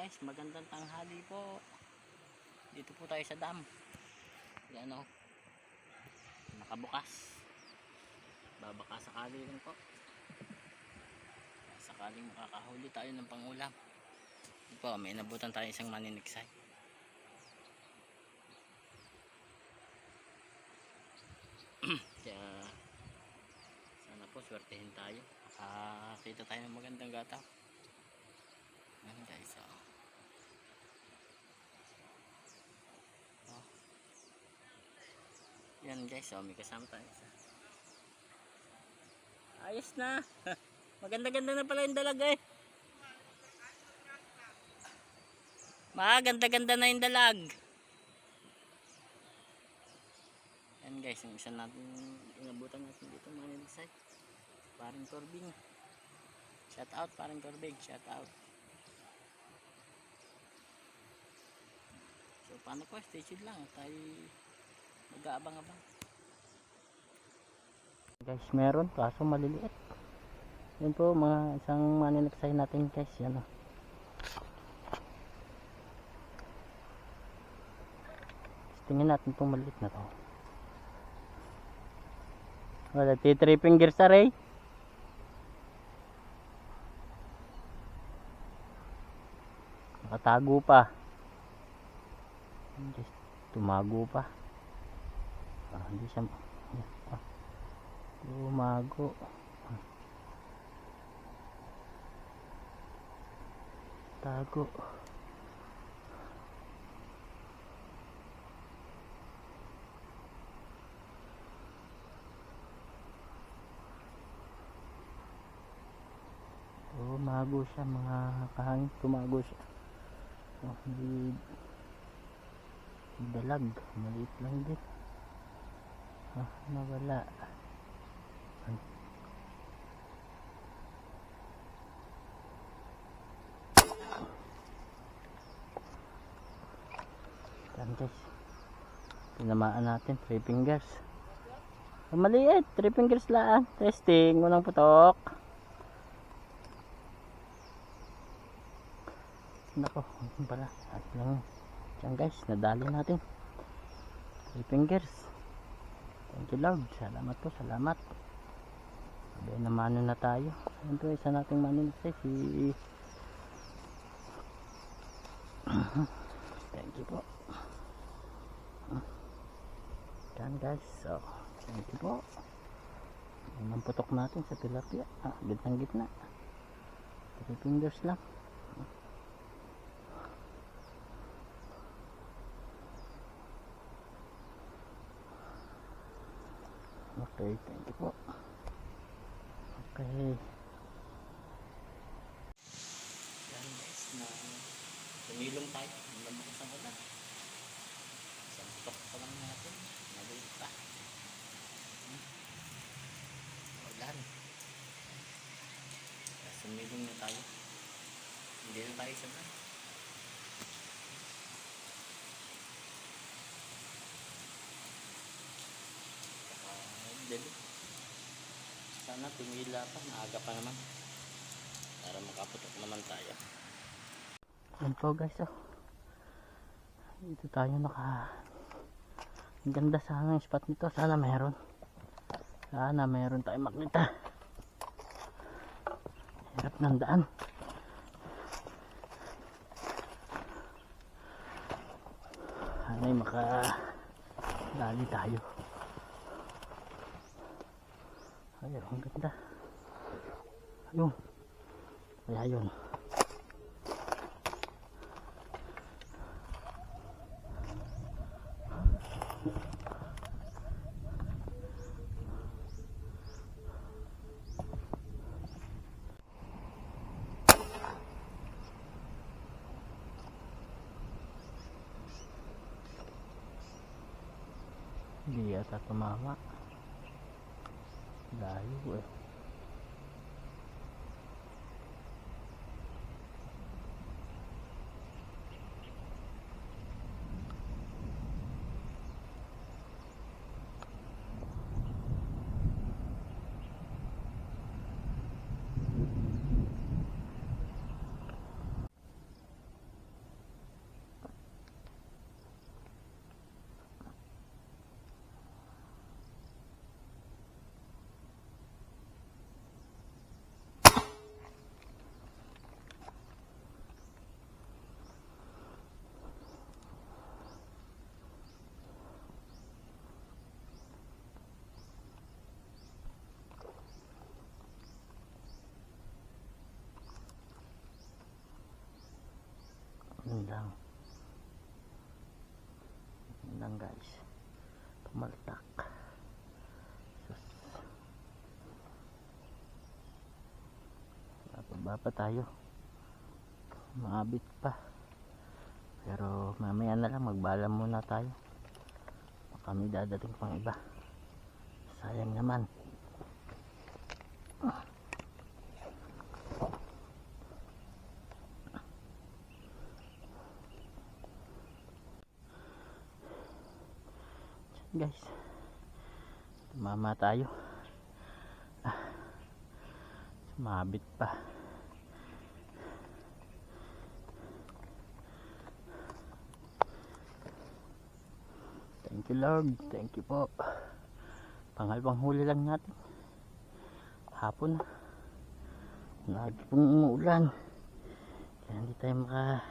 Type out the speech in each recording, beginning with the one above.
guys, magandang tanghali po. Dito po tayo sa dam. Yan o, nakabukas. Babaka sakali lang po. Sakaling makakahuli tayo ng pangulam. Ito po, may inabutan tayo isang maniniksay. Kaya sana po swertehin tayo. Kita tayo ng magandang gata. Yan guys, yan guys, may kasama tayo. Ayos na. Maganda-ganda na pala yung dalag eh. Maganda-ganda na yung dalag. Yan guys, yung isa natin inabutan natin dito maniniksay. Paring Corbing. Shout out Paring Corbing, shout out. So paano po, stay tuned lang tayo mag-aabang-abang. Guys, meron kaso maliliit. Yan po mga isang maniniksay natin guys, yan o. Tingnan natin itong maliit na to. Wala, 3 fingers aray. Nakatago pa. Just tumago pa. Hindi siya tumago. Tago. Tumago siya mga kahangin, tumago siya. Hindi dalag, maliit lang din. Nawala. Yan guys, tinamaan natin 3 fingers. Maliit, 3 fingers lang. Testing, unang putok. Nako, pala at lang. Yan guys, nadali natin 3 fingers. Thank you Lord, salamat po, salamat. Sabi naman na tayo. Yan po, isa nating maniniksay si thank you po. Yan guys, so thank you po. Yan ang putok natin sa tilapia. Gitnang gitna, 3 fingers lang. Okay, thank you po. Okay. Yan guys, na tumilong tayo. Nalamukas ang ulan. Isang putok pa lang natin. Maliit pa. Ulan. Kaya sumilong na tayo. Hindi na tayo sa ulan. Sana tumila pa, maaga pa naman para makaputok naman tayo. Yan po guys, dito tayo ang ganda sana yung spot nito. Sana meron tayo makita. Hirap ng daan. Sana'y makadali tayo. Ayun, ang ganda. Ayun. Kaya yun. Hindi yata tumama. Layo eh. Yun lang guys, pumaltak. Sus, bababa pa tayo, maabit pa, pero mamaya na lang, magbalam muna tayo, baka may dadating pang iba, sayang naman. Guys, tumama tayo, sumabit pa. Thank you Lord, thank you po. Pangalawang huli lang natin, hapon na, lagi pong umuulan, kaya hindi tayo guys.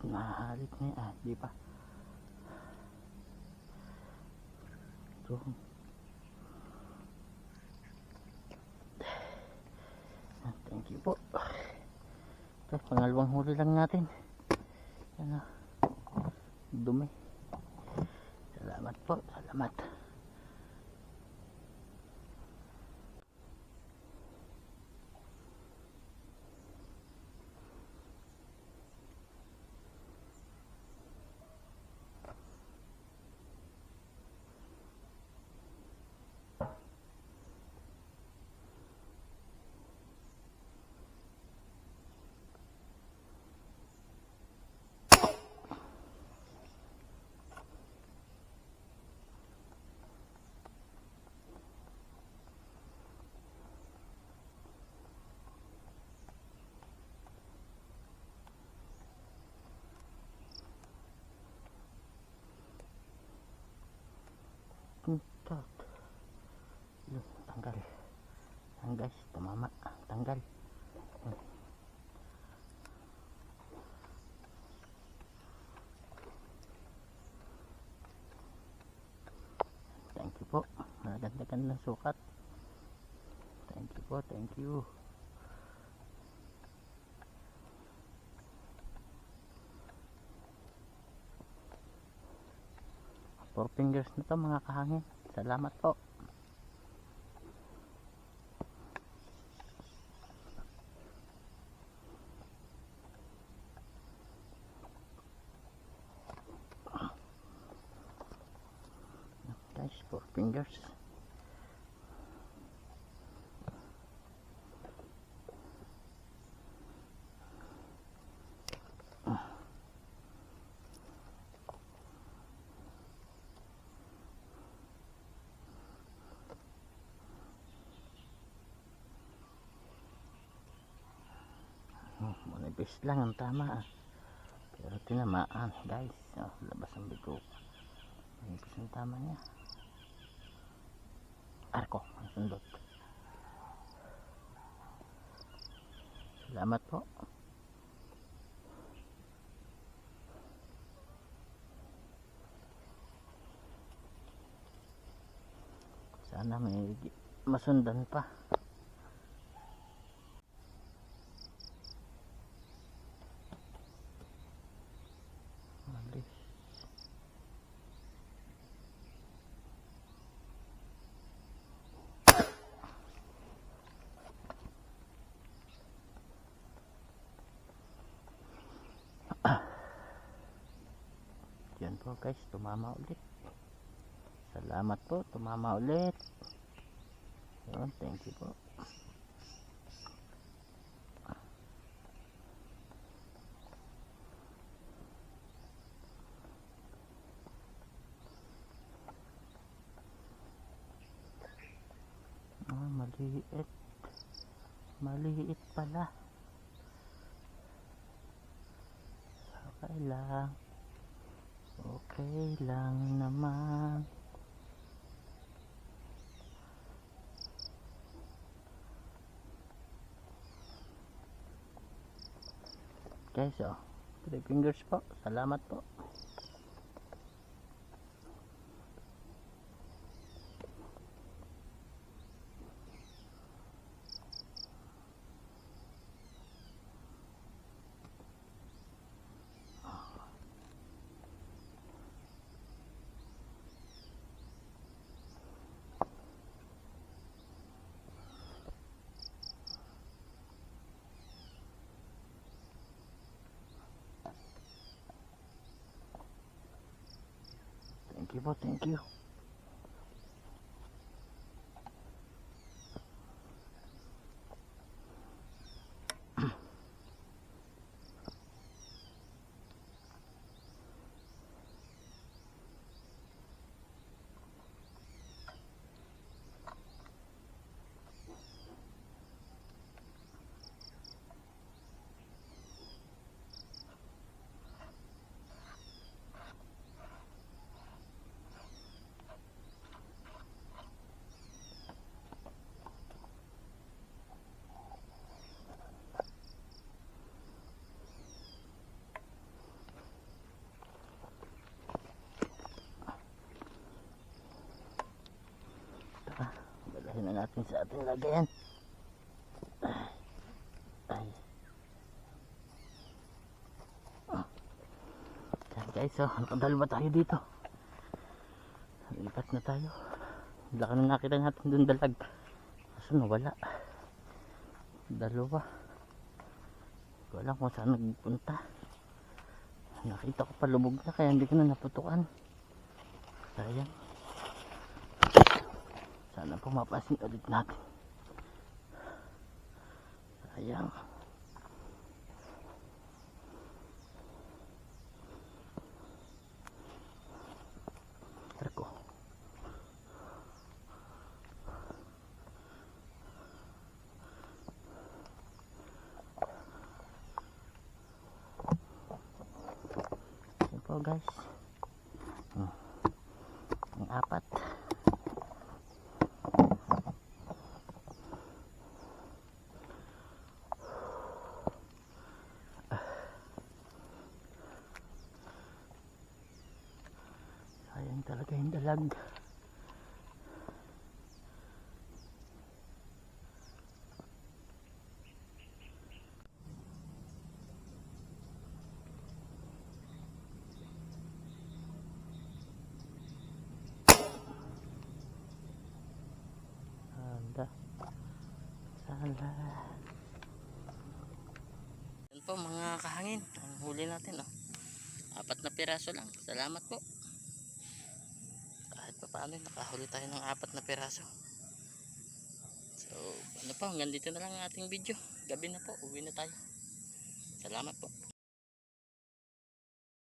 Mahalit na yan, di pa ito. Thank you po. Ito, pangalawang huli lang natin. Yan, dumi. Salamat po, salamat. Tanggal. Yan guys, tumama, tanggal. Thank you po, maganda ng sukat. Thank you po, thank you. Four fingers na to mga kahangin. Salamat po. Guys, 4 fingers. Manipis lang ang tama, pero tinamaan guys. Labas ang bigo, manipis ang tama niya. Arko, sundot. Salamat po. Sana may masundan pa. Yan po guys, tumama ulit. Salamat po, tumama ulit. Yun, thank you po. Maliit. Maliit pala. Okay lang. Okay lang naman. Guys, oh. 3 fingers po. Salamat po. Thank you po, thank you. Dalahin na natin sa ating lagayan. Ay. Yan guys, so nakadalawa tayo dito. Lipat na tayo. Laki na nakita natin dun dalag. Kaso nawala. Dalawa. Hindi ko alam kung saan nagpunta. Nakita ko palubog na kaya hindi ko na naputukan. Sayang. Sana pumapasin ulit natin. Sayang. Terko. Yan po guys. Ang apat. Sayang talaga yung dalag. Anda. Sala. Yan po mga kahangin. Ang huli natin, oh. 4 na piraso lang. Salamat po. Kahit pa paano nakahuli tayo ng 4 na piraso. So ano po, hanggang dito na lang ang ating video. Gabi na po, uwi na tayo. Salamat po.